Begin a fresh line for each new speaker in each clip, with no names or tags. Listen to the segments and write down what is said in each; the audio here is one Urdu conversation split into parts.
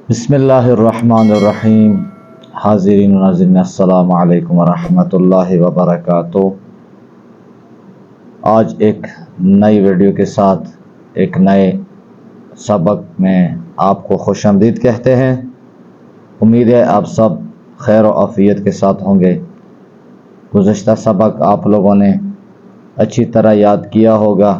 بسم اللہ الرحمن الرحیم۔ حاضرین و ناظرین السلام علیکم ورحمۃ اللہ وبرکاتہ۔ آج ایک نئی ویڈیو کے ساتھ ایک نئے سبق میں آپ کو خوش آمدید کہتے ہیں۔ امید ہے آپ سب خیر و عافیت کے ساتھ ہوں گے۔ گزشتہ سبق آپ لوگوں نے اچھی طرح یاد کیا ہوگا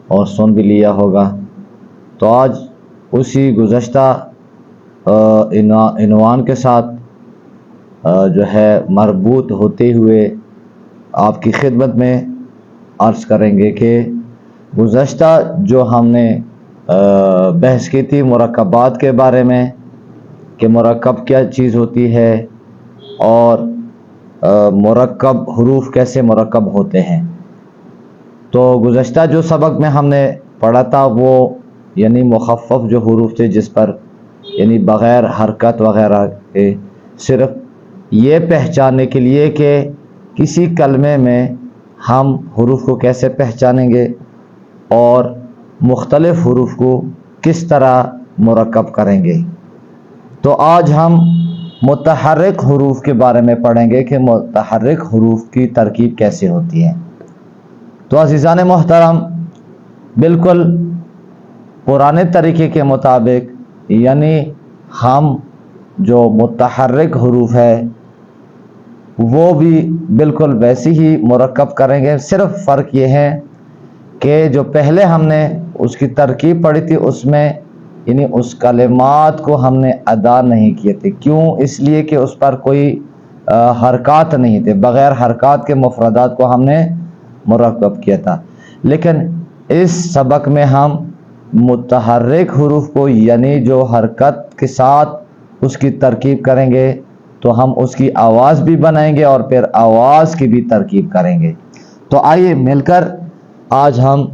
اور سن بھی لیا ہوگا، تو آج اسی گزشتہ عنوان کے ساتھ جو ہے مربوط ہوتے ہوئے آپ کی خدمت میں عرض کریں گے کہ گزشتہ جو ہم نے بحث کی تھی مرکبات کے بارے میں، کہ مرکب کیا چیز ہوتی ہے اور مرکب حروف کیسے مرکب ہوتے ہیں۔ تو گزشتہ جو سبق میں ہم نے پڑھا تھا وہ یعنی مخفف جو حروف تھے، جس پر یعنی بغیر حرکت وغیرہ کے صرف یہ پہچاننے کے لیے کہ کسی کلمے میں ہم حروف کو کیسے پہچانیں گے اور مختلف حروف کو کس طرح مرکب کریں گے۔ تو آج ہم متحرک حروف کے بارے میں پڑھیں گے کہ متحرک حروف کی ترکیب کیسے ہوتی ہے۔ تو عزیزان محترم، بالکل پرانے طریقے کے مطابق یعنی ہم جو متحرک حروف ہے وہ بھی بالکل ویسی ہی مرکب کریں گے۔ صرف فرق یہ ہے کہ جو پہلے ہم نے اس کی ترکیب پڑھی تھی اس میں یعنی اس کلمات کو ہم نے ادا نہیں کیے تھے۔ کیوں؟ اس لیے کہ اس پر کوئی حرکات نہیں تھے، بغیر حرکات کے مفردات کو ہم نے مرکب کیا تھا۔ لیکن اس سبق میں ہم متحرک حروف کو یعنی جو حرکت کے ساتھ اس کی ترکیب کریں گے تو ہم اس کی آواز بھی بنائیں گے اور پھر آواز کی بھی ترکیب کریں گے۔ تو آئیے مل کر آج ہم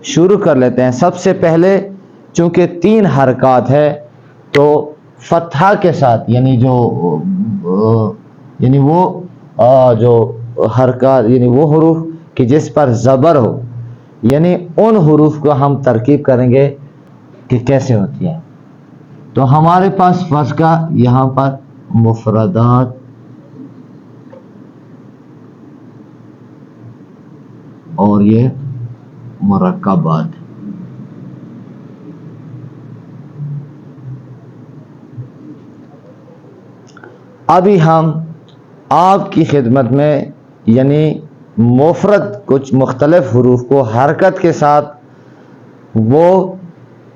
شروع کر لیتے ہیں۔ سب سے پہلے چونکہ 3 حرکات ہے تو فتحہ کے ساتھ یعنی جو حرکات یعنی وہ حروف کہ جس پر زبر ہو، یعنی ان حروف کو ہم ترکیب کریں گے کہ کیسے ہوتی ہے۔ تو ہمارے پاس فرض کا یہاں پر مفردات اور یہ مرکبات۔ ابھی ہم آپ کی خدمت میں یعنی مفرد کچھ مختلف حروف کو حرکت کے ساتھ وہ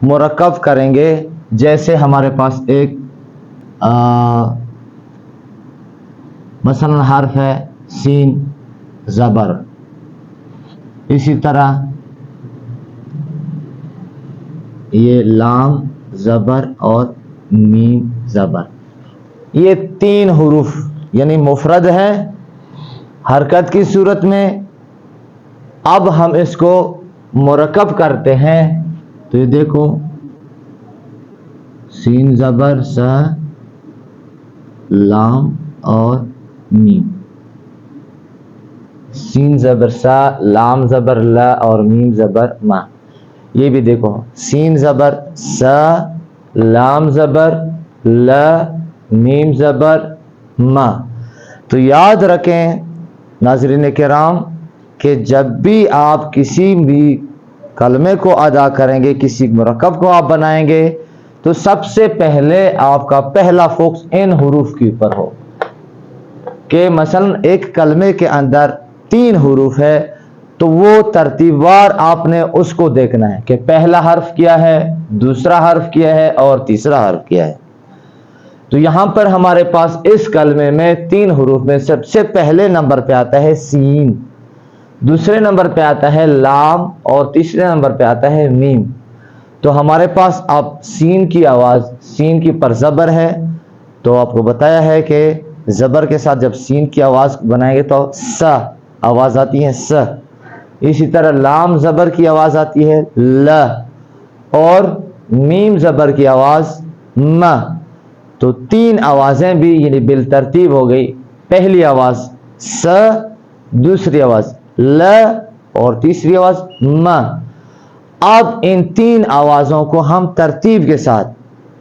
مرکب کریں گے۔ جیسے ہمارے پاس ایک مثلا حرف ہے سین زبر، اسی طرح یہ لام زبر اور میم زبر، یہ 3 حروف یعنی مفرد ہے حرکت کی صورت میں۔ اب ہم اس کو مرکب کرتے ہیں تو یہ دیکھو سین زبر س، لام اور میم، سین زبر سا، لام زبر لا اور میم زبر ما۔ یہ بھی دیکھو سین زبر سا، لام زبر لا، میم زبر ما۔ تو یاد رکھیں ناظرین کرام کہ جب بھی آپ کسی بھی کلمے کو ادا کریں گے، کسی مرکب کو آپ بنائیں گے، تو سب سے پہلے آپ کا پہلا فوکس ان حروف کے اوپر ہو کہ مثلا ایک کلمے کے اندر 3 حروف ہے تو وہ ترتیب وار آپ نے اس کو دیکھنا ہے کہ پہلا حرف کیا ہے، دوسرا حرف کیا ہے اور تیسرا حرف کیا ہے۔ تو یہاں پر ہمارے پاس اس کلمے میں 3 حروف میں سب سے پہلے نمبر پہ آتا ہے سین، دوسرے نمبر پہ آتا ہے لام اور تیسرے نمبر پہ آتا ہے میم۔ تو ہمارے پاس اب سین کی آواز، سین کی پر زبر ہے تو آپ کو بتایا ہے کہ زبر کے ساتھ جب سین کی آواز بنائیں گے تو س آواز آتی ہے س، اسی طرح لام زبر کی آواز آتی ہے ل اور میم زبر کی آواز م۔ تو 3 آوازیں بھی یعنی بالترتیب ہو گئی، پہلی آواز س، دوسری آواز ل اور تیسری آواز م۔ اب ان 3 آوازوں کو ہم ترتیب کے ساتھ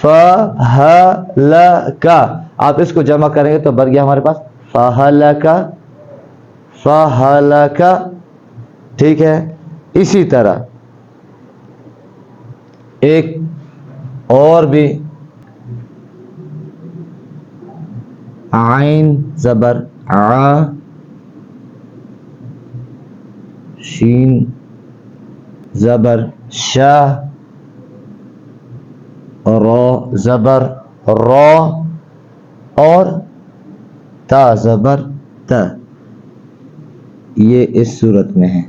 فہلک. آپ اس کو جمع کریں گے تو بن گیا ہمارے پاس فہلک فہلک. ٹھیک ہے. اسی طرح ایک اور بھی عین زبر ع, شین زبر ش, را زبر را اور تا زبر ت. یہ اس صورت میں ہے.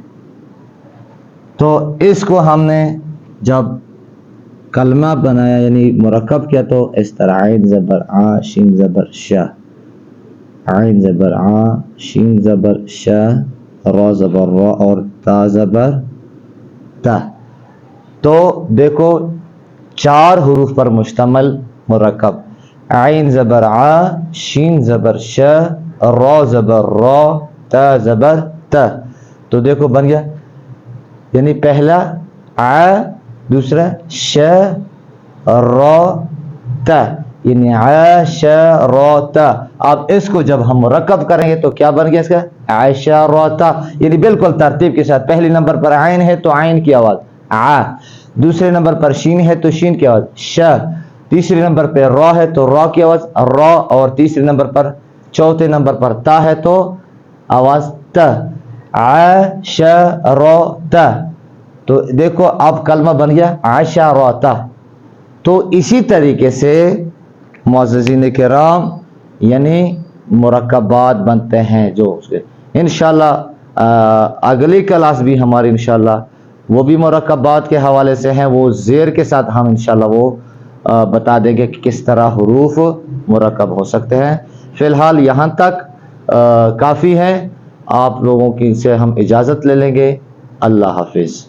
تو اس کو ہم نے جب کلمہ بنایا یعنی مرکب کیا تو اس طرح عین زبر آ شین زبر ش, عین زبر آ شین زبر ش, را زبر را اور تا زبر ت. تو دیکھو 4 حروف پر مشتمل مرکب عین زبر آ شین زبر ش, را زبر را, تا زبر ت. تو دیکھو بن گیا یعنی پہلا ع, دوسرا ش را ت, یعنی عشرات. اب اس کو جب ہم مرکب کریں گے تو کیا بن گیا اس کا عشرات, یعنی بالکل ترتیب کے ساتھ. پہلے نمبر پر عین ہے تو عین کی آواز ع, دوسرے نمبر پر شین ہے تو شین کی آواز ش, تیسرے نمبر پر را ہے تو را کی آواز را, اور تیسرے نمبر پر چوتھے نمبر پر تا ہے تو آواز ت. عشرات. تو دیکھو اب کلمہ بن گیا عشرات. تو اسی طریقے سے معززین کرام یعنی مرکبات بنتے ہیں جو انشاءاللہ اگلی کلاس بھی ہماری انشاءاللہ وہ بھی مرکبات کے حوالے سے ہیں. وہ زیر کے ساتھ ہم انشاءاللہ وہ بتا دیں گے کہ کس طرح حروف مرکب ہو سکتے ہیں. فی الحال یہاں تک کافی ہے. آپ لوگوں کی سے ہم اجازت لے لیں گے. اللہ حافظ.